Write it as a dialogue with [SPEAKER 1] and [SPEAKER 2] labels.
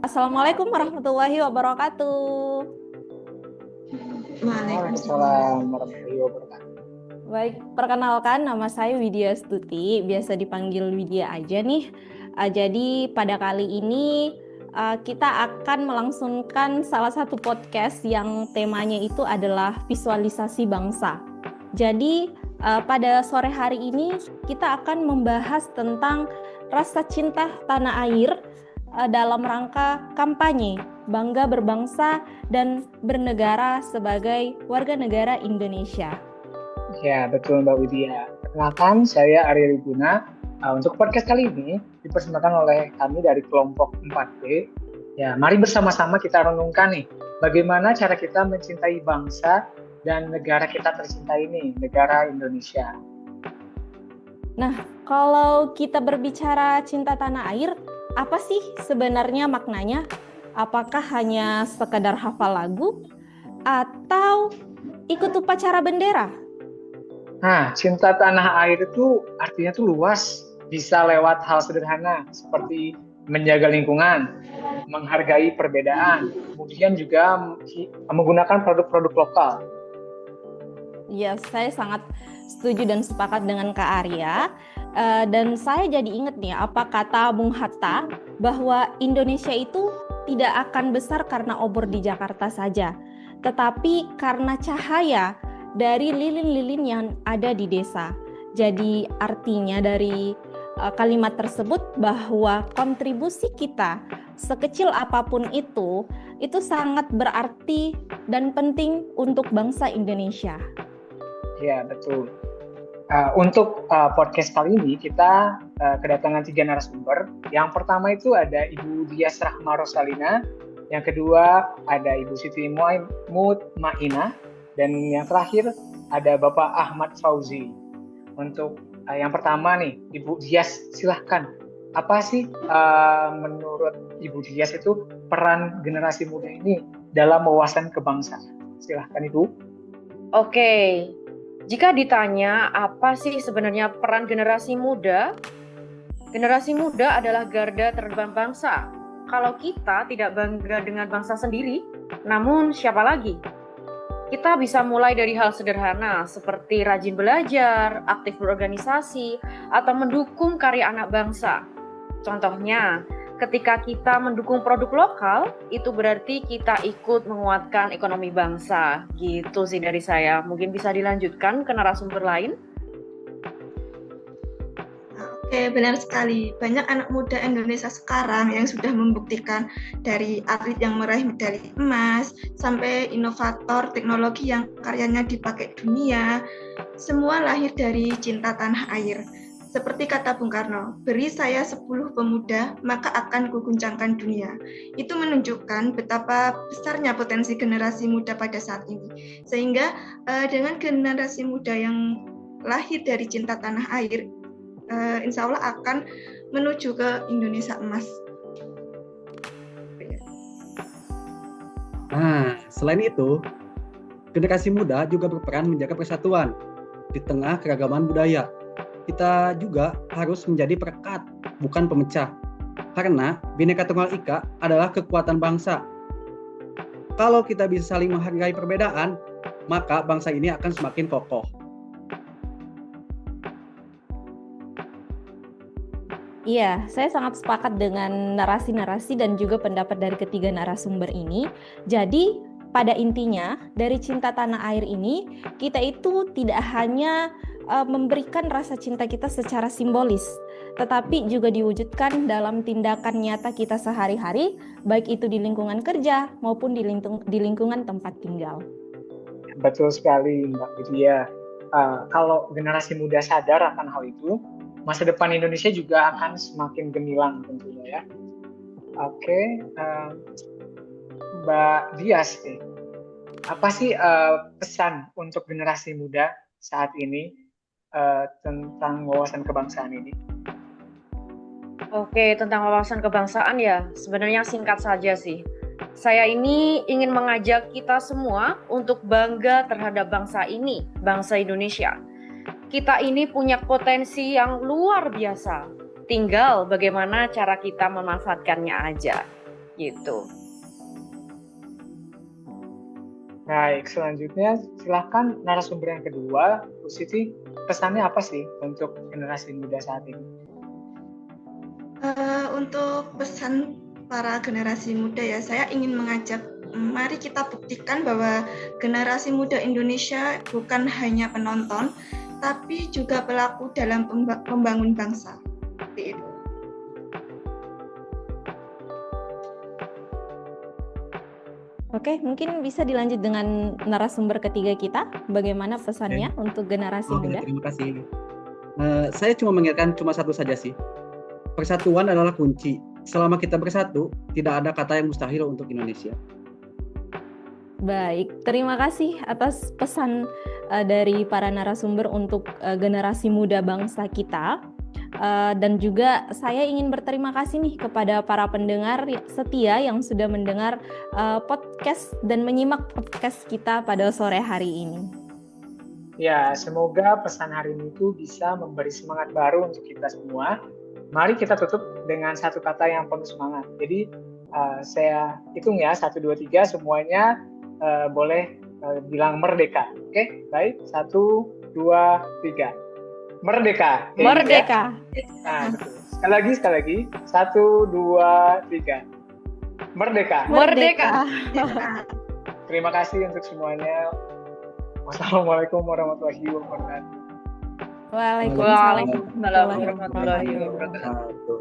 [SPEAKER 1] Assalamualaikum warahmatullahi wabarakatuh.
[SPEAKER 2] Waalaikumsalam warahmatullahi wabarakatuh.
[SPEAKER 1] Baik, perkenalkan nama saya Widya Stuti, biasa dipanggil Widya aja nih. Jadi pada kali ini kita akan melangsungkan salah satu podcast yang temanya itu adalah visualisasi bangsa. Jadi pada sore hari ini kita akan membahas tentang rasa cinta tanah air dalam rangka kampanye bangga berbangsa dan bernegara sebagai warga negara Indonesia.
[SPEAKER 2] Ya, betul Mbak Widya. Perkenalkan, saya Arya Riguna. Untuk podcast kali ini dipersembahkan oleh kami dari kelompok 4B. Ya, mari bersama-sama kita renungkan nih, bagaimana cara kita mencintai bangsa dan negara kita tercinta ini, negara Indonesia.
[SPEAKER 1] Nah, kalau kita berbicara cinta tanah air, apa sih sebenarnya maknanya? Apakah hanya sekedar hafal lagu atau ikut upacara bendera?
[SPEAKER 2] Nah, cinta tanah air itu artinya tuh luas, bisa lewat hal sederhana seperti menjaga lingkungan, menghargai perbedaan, kemudian juga menggunakan produk-produk lokal.
[SPEAKER 1] Ya, saya sangat setuju dan sepakat dengan Kak Arya. Dan saya jadi ingat nih apa kata Bung Hatta, bahwa Indonesia itu tidak akan besar karena obor di Jakarta saja, tetapi karena cahaya dari lilin-lilin yang ada di desa. Jadi artinya dari kalimat tersebut bahwa kontribusi kita sekecil apapun itu sangat berarti dan penting untuk bangsa Indonesia.
[SPEAKER 2] Ya, betul. Untuk podcast kali ini kita kedatangan 3 narasumber. Yang pertama itu ada Ibu Dias Rahma Rosalina, yang kedua ada Ibu Siti Mutmainah, dan yang terakhir ada Bapak Ahmad Fauzi. Untuk yang pertama nih, Ibu Dias, silahkan. Apa sih menurut Ibu Dias itu peran generasi muda ini dalam wawasan kebangsaan? Silahkan Ibu.
[SPEAKER 3] Oke. Jika ditanya apa sih sebenarnya peran generasi muda? Generasi muda adalah garda terdepan bangsa. Kalau kita tidak bangga dengan bangsa sendiri, namun siapa lagi? Kita bisa mulai dari hal sederhana seperti rajin belajar, aktif berorganisasi, atau mendukung karya anak bangsa. Contohnya, ketika kita mendukung produk lokal, itu berarti kita ikut menguatkan ekonomi bangsa. Gitu sih dari saya. Mungkin bisa dilanjutkan ke narasumber lain.
[SPEAKER 4] Oke, benar sekali. Banyak anak muda Indonesia sekarang yang sudah membuktikan, dari atlet yang meraih medali emas, sampai inovator teknologi yang karyanya dipakai dunia, semua lahir dari cinta tanah air. Seperti kata Bung Karno, beri saya 10 pemuda, maka akan kuguncangkan dunia. Itu menunjukkan betapa besarnya potensi generasi muda pada saat ini. Sehingga dengan generasi muda yang lahir dari cinta tanah air, insya Allah akan menuju ke Indonesia emas.
[SPEAKER 5] Nah, selain itu, generasi muda juga berperan menjaga persatuan di tengah keragaman budaya. Kita juga harus menjadi perekat, bukan pemecah. Karena Bhinneka Tunggal Ika adalah kekuatan bangsa. Kalau kita bisa saling menghargai perbedaan, maka bangsa ini akan semakin kokoh.
[SPEAKER 1] Iya, saya sangat sepakat dengan narasi-narasi dan juga pendapat dari ketiga narasumber ini. Jadi, pada intinya, dari cinta tanah air ini, kita itu tidak hanya memberikan rasa cinta kita secara simbolis, tetapi juga diwujudkan dalam tindakan nyata kita sehari-hari, baik itu di lingkungan kerja maupun di lingkungan tempat tinggal.
[SPEAKER 2] Betul sekali Mbak Widya. Kalau generasi muda sadar akan hal itu, masa depan Indonesia juga akan semakin gemilang tentunya ya. Oke, Mbak Dias, apa sih pesan untuk generasi muda saat ini tentang wawasan kebangsaan ini?
[SPEAKER 3] Oke, tentang wawasan kebangsaan ya, sebenarnya singkat saja sih. Saya ini ingin mengajak kita semua untuk bangga terhadap bangsa ini, bangsa Indonesia. Kita ini punya potensi yang luar biasa. Tinggal bagaimana cara kita memanfaatkannya aja. gitu.
[SPEAKER 2] Baik, selanjutnya silahkan narasumber yang kedua, Bu Siti, pesannya apa sih untuk generasi muda saat ini?
[SPEAKER 4] Untuk pesan para generasi muda ya, saya ingin mengajak, mari kita buktikan bahwa generasi muda Indonesia bukan hanya penonton, tapi juga pelaku dalam membangun bangsa. Seperti itu.
[SPEAKER 1] Oke, mungkin bisa dilanjut dengan narasumber ketiga kita. Bagaimana pesannya untuk generasi
[SPEAKER 5] Oke,
[SPEAKER 1] muda?
[SPEAKER 5] terima kasih. Saya cuma mengingatkan cuma satu saja sih. Persatuan adalah kunci. Selama kita bersatu, tidak ada kata yang mustahil untuk Indonesia.
[SPEAKER 1] Baik, terima kasih atas pesan dari para narasumber untuk generasi muda bangsa kita. Dan juga saya ingin berterima kasih nih kepada para pendengar setia yang sudah mendengar podcast dan menyimak podcast kita pada sore hari ini.
[SPEAKER 2] Ya, semoga pesan hari ini itu bisa memberi semangat baru untuk kita semua. Mari kita tutup dengan satu kata yang penuh semangat. Jadi saya hitung ya, 1, 2, 3 semuanya boleh bilang merdeka. Oke, baik, 1, 2, 3. Merdeka.
[SPEAKER 3] Merdeka.
[SPEAKER 2] Ya? Nah, betul. Sekali lagi. 1, 2, 3. Merdeka.
[SPEAKER 3] Merdeka.
[SPEAKER 2] Terima kasih untuk semuanya. Wassalamualaikum warahmatullahi wabarakatuh.
[SPEAKER 1] Waalaikumsalam
[SPEAKER 3] Waalaikumsalam warahmatullahi wabarakatuh.